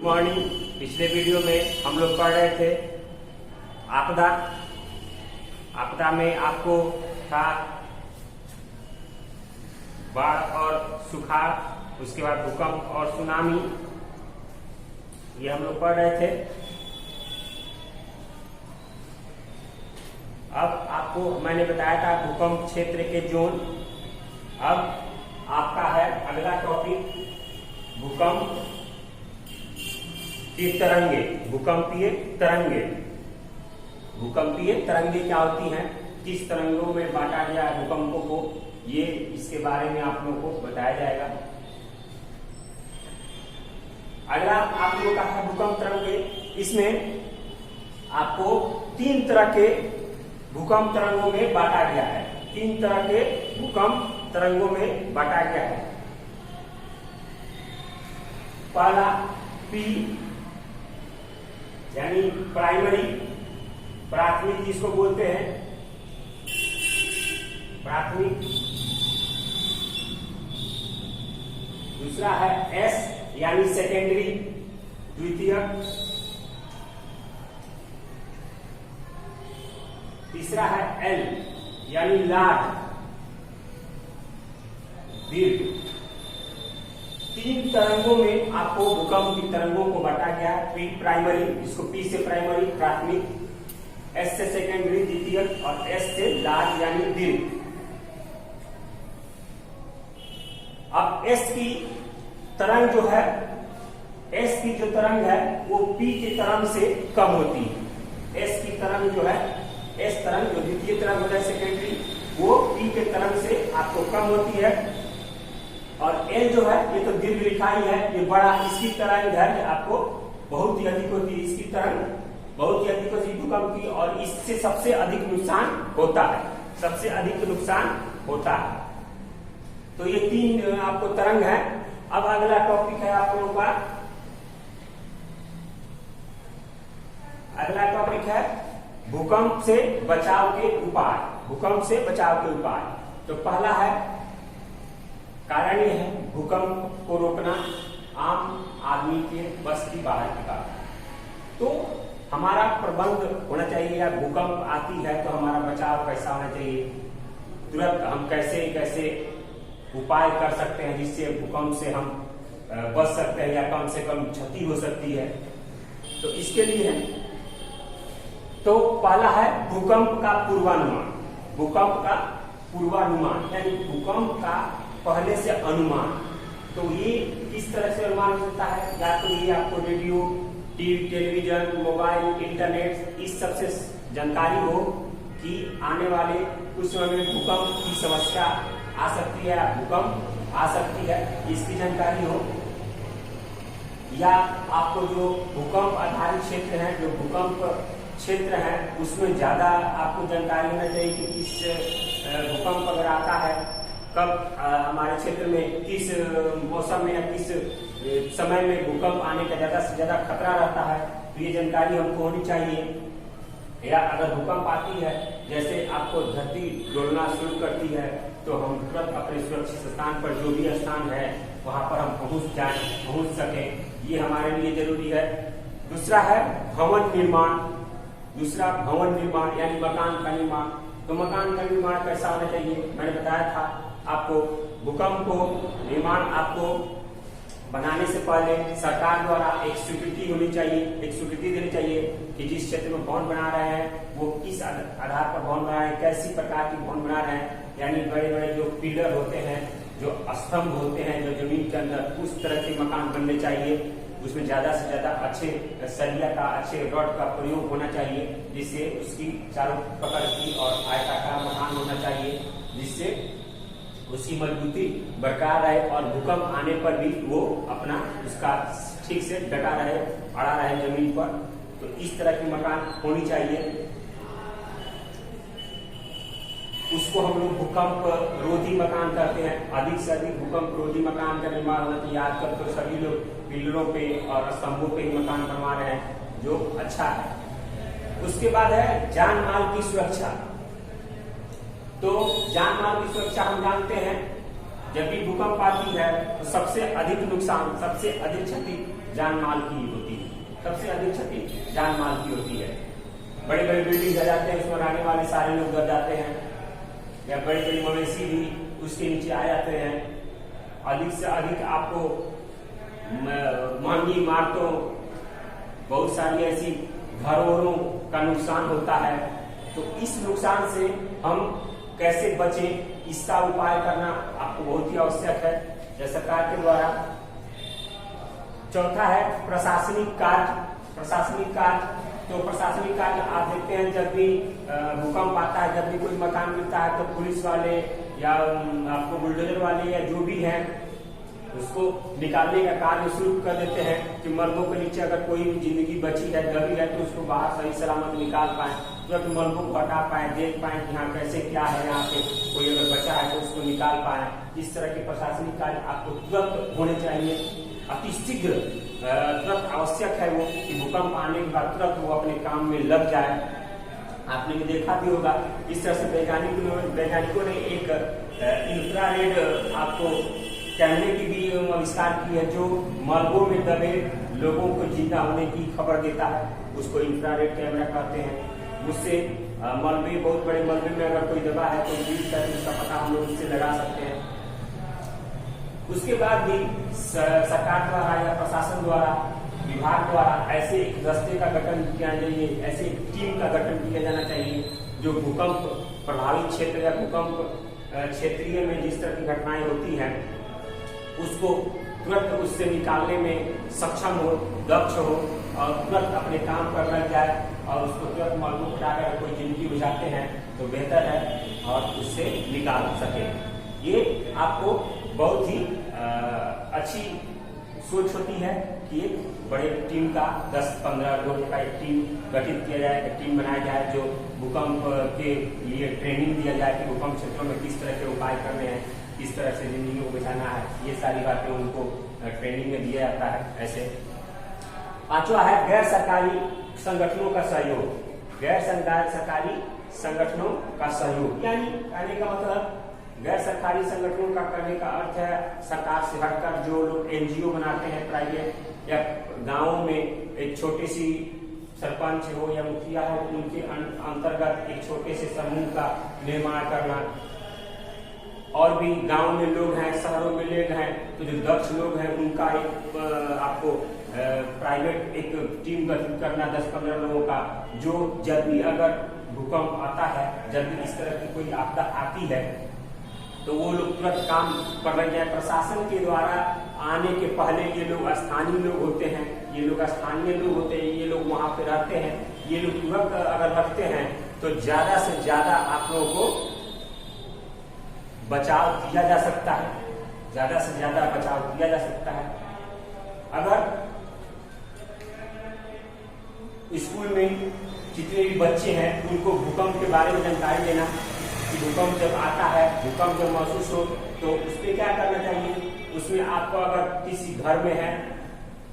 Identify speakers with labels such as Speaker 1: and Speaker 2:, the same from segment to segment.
Speaker 1: Morning. पिछले video में हम लोग पढ़ रहे थे आपदा। आपदा में आपको था बाढ़ और सुखाड़, उसके बाद भूकंप और सुनामी, ये हम लोग पढ़ रहे थे। अब आपको मैंने बताया था भूकंप क्षेत्र के जोन। अब आपका है अगला टॉपिक भूकंप की तरंगे। भूकंपीय तरंगे। भूकंपीय तरंगे क्या होती हैं, किस तरंगों में बांटा गया है भूकंपों को, ये इसके बारे में आप लोगों को बताया जाएगा। अगला आप लोगों का है भूकंप तरंगे। इसमें आपको 3 तरह के भूकंप तरंगों में बांटा गया है। 3 तरह के भूकंप तरंगों में बांटा गया है। पहला पी यानी प्राइमरी, प्राथमिक जिसको बोलते हैं, प्राथमिक। दूसरा है एस यानी सेकेंडरी, द्वितीयक। तीसरा है एल यानी लार्ज, दीर्घ। 3 तरंगों में आपको भूकंप की तरंगों को बांटा गया है। पी प्राइमरी, इसको पी से प्राइमरी प्राथमिक, एस से सेकेंडरी द्वितीयक और एस से लार्ज यानी दीर्घ। अब एस की तरंग जो है, एस की जो तरंग है वो पी की तरंग से कम होती है। एस की तरंग जो है, एस तरंग जो द्वितीय तरंग होता है सेकेंडरी, वो पी के तरंग से आपको कम होती है। और एल जो है ये तो दीर्घ लिखाई है, ये बड़ा, इसकी तरंग है आपको बहुत ही अधिक होती है। इसकी तरंग बहुत ही अधिक होती है भूकंप की, और इससे सबसे अधिक नुकसान होता है, सबसे अधिक नुकसान होता है। तो ये 3 आपको तरंग है। अब अगला टॉपिक है आप लोगों का, अगला टॉपिक है भूकंप से बचाव के उपाय। भूकंप से बचाव के उपाय। तो पहला है कारण ये है भूकंप को रोकना, आम आदमी के बस की बाहर की बात। तो हमारा प्रबंध होना चाहिए, या भूकंप आती है तो हमारा बचाव कैसा होना चाहिए, तुरंत हम कैसे कैसे उपाय कर सकते हैं जिससे भूकंप से हम बच सकते हैं या कम से कम क्षति हो सकती है। तो इसके लिए तो पहला है भूकंप का पूर्वानुमान। भूकंप का पूर्वानुमान यानी भूकंप का पहले से अनुमान। तो ये किस तरह से अनुमान हो सकता है, या तो ये आपको radio, TV, television, mobile, internet, इस सब से जानकारी हो कि आने वाले कुछ समय में भूकंप की समस्या आ सकती है, भूकंप आ सकती है, इसकी जानकारी हो। या आपको जो भूकंप आधारित क्षेत्र है, जो भूकंप क्षेत्र है, उसमें ज्यादा आपको जानकारी होना चाहिए कि किस भूकंप अगर आता है, कब हमारे क्षेत्र में किस मौसम में या किस समय में भूकंप आने का ज्यादा से ज्यादा खतरा रहता है। तो ये जानकारी हमको होनी चाहिए। या अगर भूकंप आती है, जैसे आपको धरती डोलना शुरू करती है, तो हम तुरंत अपने सुरक्षित स्थान पर, जो भी स्थान है वहां पर हम पहुंच सके, ये हमारे लिए जरूरी है। दूसरा है भवन निर्माण। दूसरा भवन निर्माण यानी मकान का निर्माण। तो मकान का निर्माण कैसा होना चाहिए, मैंने बताया था आपको। भूकंप को निर्माण आपको बनाने से पहले सरकार द्वारा एक स्वीकृति होनी चाहिए, एक स्वीकृति देनी चाहिए कि जिस क्षेत्र में भवन बना रहे हैं वो किस आधार पर भवन बना रहे हैं, कैसी प्रकार की भवन बना रहे हैं। यानी बड़े बड़े जो पिलर होते हैं, जो स्तंभ होते हैं जो जमीन के अंदर, उस तरह के मकान बनने चाहिए। उसमें ज्यादा से ज्यादा अच्छे सरिया का, अच्छे रॉड का प्रयोग होना चाहिए, जिससे उसकी चारों पकड़ की और आयताकार मकान होना चाहिए, जिससे उसकी मजबूती बरकरार रहे और भूकंप आने पर भी वो अपना उसका ठीक से डटा रहे, अड़ा रहे जमीन पर। तो इस तरह की मकान होनी चाहिए। उसको हम लोग भूकंप रोधी मकान कहते हैं। अधिक से अधिक भूकंप रोधी मकान का निर्माण होना चाहिए। आजकल तो सभी लोग पिलरों पे और स्तंभों पे ही मकान बनवा रहे हैं, जो अच्छा है। उसके बाद है जान माल की सुरक्षा। तो जान माल की सुरक्षा हम जानते हैं, जब भी भूकंप आती है तो सबसे अधिक नुकसान, सबसे अधिक क्षति जान माल की होती है, सबसे अधिक क्षति जान माल की होती है। बड़े बड़े बिल्डिंग आ जाते हैं, उसमें रहने वाले सारे लोग डर जाते हैं, या बड़ी बड़ी मवेशी भी उसके नीचे आ जाते हैं। अधिक से अधिक आपको महंगी इमारतों, बहुत सारी ऐसी धरोहरों का नुकसान होता है। तो इस नुकसान से हम कैसे बचें, इसका उपाय करना आपको बहुत ही आवश्यक है, जैसे सरकार के द्वारा। चौथा है प्रशासनिक कार्य। प्रशासनिक कार्य, तो प्रशासनिक कार्य आप देखते हैं जब भी भूकंप आता है, जब भी कोई मकान गिरता है, तो पुलिस वाले या आपको बुलडोजर वाले या जो भी हैं उसको निकालने का कार्य शुरू कर देते हैं कि मलबों के नीचे अगर कोई भी जिंदगी बची है, दबी है, तो उसको बाहर सही सलामत निकाल पाए, तुरंत मलबों को हटा पाए, देख पाए कि यहाँ कैसे क्या है, यहाँ पे कोई अगर बचा है तो उसको निकाल पाए। इस तरह के प्रशासनिक कार्य आपको तुरंत होने चाहिए, अतिशीघ्र तुरंत आवश्यक है वो कि भूकंप आने के बाद तुरंत वो अपने काम में लग जाए। आपने भी देखा भी होगा, इस तरह से वैज्ञानिकों ने एक इंफ्रारेड आपको कैमरे की भी आविष्कार की है, जो मलबों में दबे लोगों को जिंदा होने की खबर देता है, उसको इंफ्रारेड कैमरा कहते हैं। उससे मलबे, बहुत बड़े मलबे में अगर कोई दबा है, कोई गिर है, तो उसका पता हम लोग उससे लगा सकते हैं। उसके बाद भी सरकार द्वारा या प्रशासन द्वारा, विभाग द्वारा ऐसे एक दस्ते का गठन किया चाहिए, ऐसे एक टीम का गठन किया जाना चाहिए जो भूकंप प्रभावित क्षेत्र या भूकंप क्षेत्रीय में जिस तरह की घटनाएं होती हैं उसको तुरंत उससे निकालने में सक्षम हो, दक्ष हो और तुरंत अपने काम पर लग जाए और उसको तुरंत मलबों हटाकर कोई जिंदगी बुझाते हैं तो बेहतर है और उससे निकाल सके। ये आपको बहुत ही अच्छी सोच होती है कि एक बड़े टीम का 10-15 लोगों का एक टीम गठित किया जाए, एक टीम बनाया जाए जो भूकंप के लिए ट्रेनिंग दिया जाए कि भूकंप क्षेत्रों में किस तरह के उपाय करने हैं, किस तरह से जिंदगी को बचाना है, ये सारी बातें उनको ट्रेनिंग में दिया जाता है। ऐसे पांचवा है गैर सरकारी संगठनों का सहयोग। गैर सरकारी संगठनों का सहयोग यानी कहने का मतलब गैर सरकारी संगठनों का करने का अर्थ है सरकार से हटकर जो लोग एनजीओ बनाते हैं प्राइवेट, या गांवों में एक छोटी सी सरपंच हो या मुखिया हो, उनके अंतर्गत एक छोटे से समूह का निर्माण करना। और भी गांव में लोग हैं, शहरों में लोग हैं, तो जो दक्ष लोग हैं उनका एक आपको प्राइवेट एक टीम गठित करना 10-15 लोगों का, जो जब भी अगर भूकंप आता है, जब भी इस तरह की कोई आपदा आती है तो वो लोग तुरंत काम कर रहे हैं। प्रशासन के द्वारा आने के पहले ये लोग स्थानीय लोग होते हैं, ये लोग स्थानीय लोग होते हैं, ये लोग वहां पे रहते हैं, ये लोग तुरंत अगर रखते हैं तो ज्यादा से ज्यादा आप लोगों को बचाव किया जा सकता है, ज्यादा से ज्यादा बचाव किया जा सकता है। अगर स्कूल में जितने भी बच्चे हैं उनको भूकंप के बारे में जानकारी देना कि भूकंप जब आता है, भूकंप जब महसूस हो तो उसमें क्या करना चाहिए। उसमें आपको अगर किसी घर में है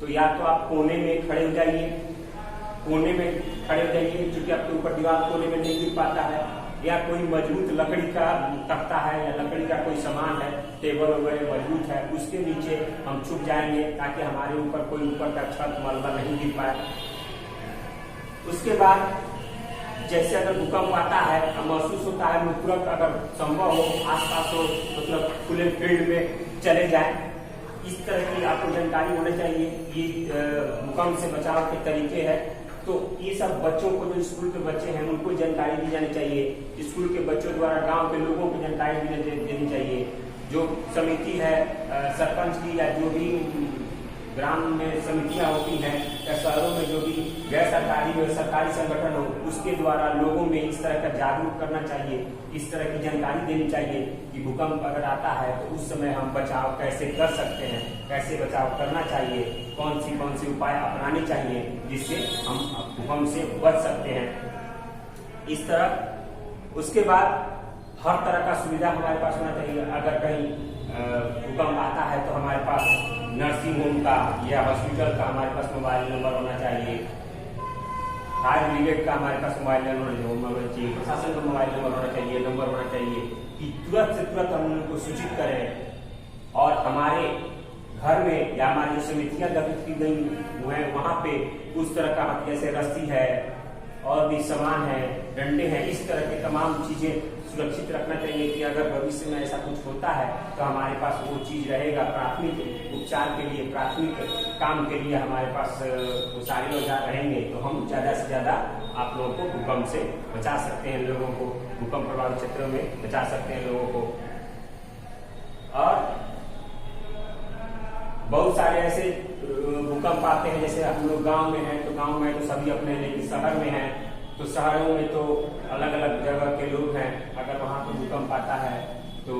Speaker 1: तो या तो आप कोने में खड़े हो जाइए, कोने में खड़े हो जाइए क्योंकि आपके ऊपर दीवार कोने में नहीं गिर पाता है, या कोई मजबूत लकड़ी का तख्ता है या लकड़ी का कोई सामान है, टेबल वगैरह मजबूत है, उसके नीचे हम छुप जाएंगे ताकि हमारे ऊपर कोई ऊपर का छत मलबा नहीं गिर पाए। उसके बाद जैसे अगर भूकंप आता है, महसूस होता है, तुरंत अगर संभव हो आसपास हो मतलब खुले फील्ड में चले जाएं। इस तरह की आपको जानकारी होनी चाहिए। ये भूकंप से बचाव के तरीके हैं। तो ये सब बच्चों को, जो स्कूल के बच्चे हैं उनको जानकारी दी जानी चाहिए। स्कूल के बच्चों द्वारा गांव के लोगों को जानकारी देनी चाहिए। जो समिति है सरपंच की या जो भी ग्राम में समितियां होती हैं या शहरों में जो भी गैर सरकारी और सरकारी संगठन हो, उसके द्वारा लोगों में इस तरह का जागरूक करना चाहिए, इस तरह की जानकारी देनी चाहिए कि भूकंप अगर आता है तो उस समय हम बचाव कैसे कर सकते हैं, कैसे बचाव करना चाहिए, कौन सी उपाय अपनाने चाहिए जिससे हम भूकंप से बच सकते हैं। इस तरह उसके बाद हर तरह का सुविधा हमारे पास होना चाहिए। अगर कहीं भूकंप आता है तो हमारे पास नर्सिंग होम का या हॉस्पिटल का हमारे पास मोबाइल नंबर होना चाहिए, फायर ब्रिगेड का हमारे पास मोबाइल नंबर होना चाहिए, प्रशासन का मोबाइल नंबर होना चाहिए, नंबर होना चाहिए कि तुरंत से तुरंत हम उनको सूचित करें और हमारे घर में या हमारी जो समितियां गठित की गई हुए हैं वहां पे उस तरह का जैसे रस्सी है और भी सामान है, डंडे हैं, इस तरह के तमाम चीजें सुरक्षित रखना चाहिए कि अगर भविष्य में ऐसा कुछ होता है तो हमारे पास वो चीज रहेगा। प्राथमिक उपचार के लिए, प्राथमिक काम के लिए हमारे पास वो सारे औजार रहेंगे तो हम ज्यादा से ज्यादा आप लोगों को भूकंप से बचा सकते हैं, लोगों को भूकंप प्रभावित क्षेत्रों में बचा सकते हैं लोगों को। और बहुत सारे ऐसे भूकंप आते हैं, जैसे हम लोग गांव में हैं तो गांव में तो सभी अपने, लेकिन शहर में हैं तो शहरों में तो अलग अलग जगह के लोग हैं। अगर वहां पर भूकंप आता है तो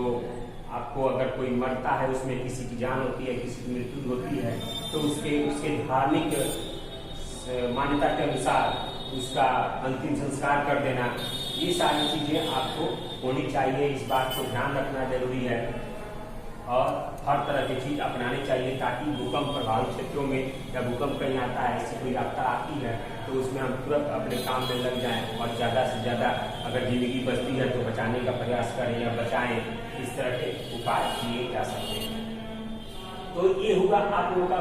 Speaker 1: आपको अगर कोई मरता है, उसमें किसी की जान होती है, किसी की मृत्यु होती है, तो उसके धार्मिक मान्यता के अनुसार उसका अंतिम संस्कार कर देना, ये सारी चीजें आपको होनी चाहिए। इस बात को ध्यान रखना जरूरी है और हर तरह की चीज अपनानी चाहिए ताकि भूकंप प्रभावित क्षेत्रों में या भूकंप कहीं आता है, ऐसी कोई आपदा आती है तो उसमें हम तुरंत अपने काम में लग जाएं और ज्यादा से ज्यादा अगर जिंदगी बचती है तो बचाने का प्रयास करें या बचाएं। इस तरह के उपाय किए जा सकते हैं। तो ये हुआ आप लोगों का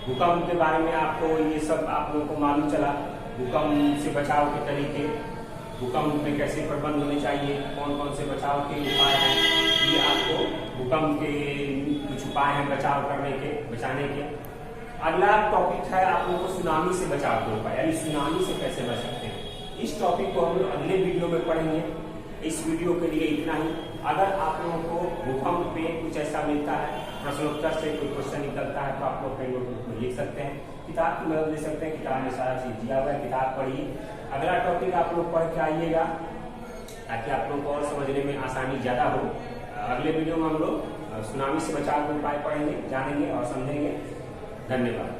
Speaker 1: भूकंप के बारे में आपको ये सब आप लोगों को मालूम चला। भूकंप से बचाव के तरीके, भूकंप में कैसे प्रबंध होने चाहिए, कौन कौन से बचाव के उपाय हैं, ये आपको भूकंप के कुछ उपाय हैं बचाव करने के, बचाने के। अगला टॉपिक है आप लोगों को सुनामी से बचाव के उपाय, यानी सुनामी से कैसे बच सकते हैं। इस टॉपिक को हम लोग अगले वीडियो में पढ़ेंगे। इस वीडियो के लिए इतना ही। अगर आप लोगों को भूकंप पे कुछ ऐसा मिलता है, प्रश्नोत्तर से कोई क्वेश्चन निकलता है, तो आप लोग कहीं नोटबुक में लिख सकते हैं, किताब की मदद ले सकते हैं। किताब में सारा चीज दिया हुआ है, किताब पढ़िए। अगला टॉपिक आप लोग पढ़ के आइएगा ताकि आप लोग को और समझने में आसानी ज्यादा हो। अगले वीडियो में हम लोग सुनामी से बचाव के उपाय पढ़ेंगे, जानेंगे और समझेंगे। धन्यवाद।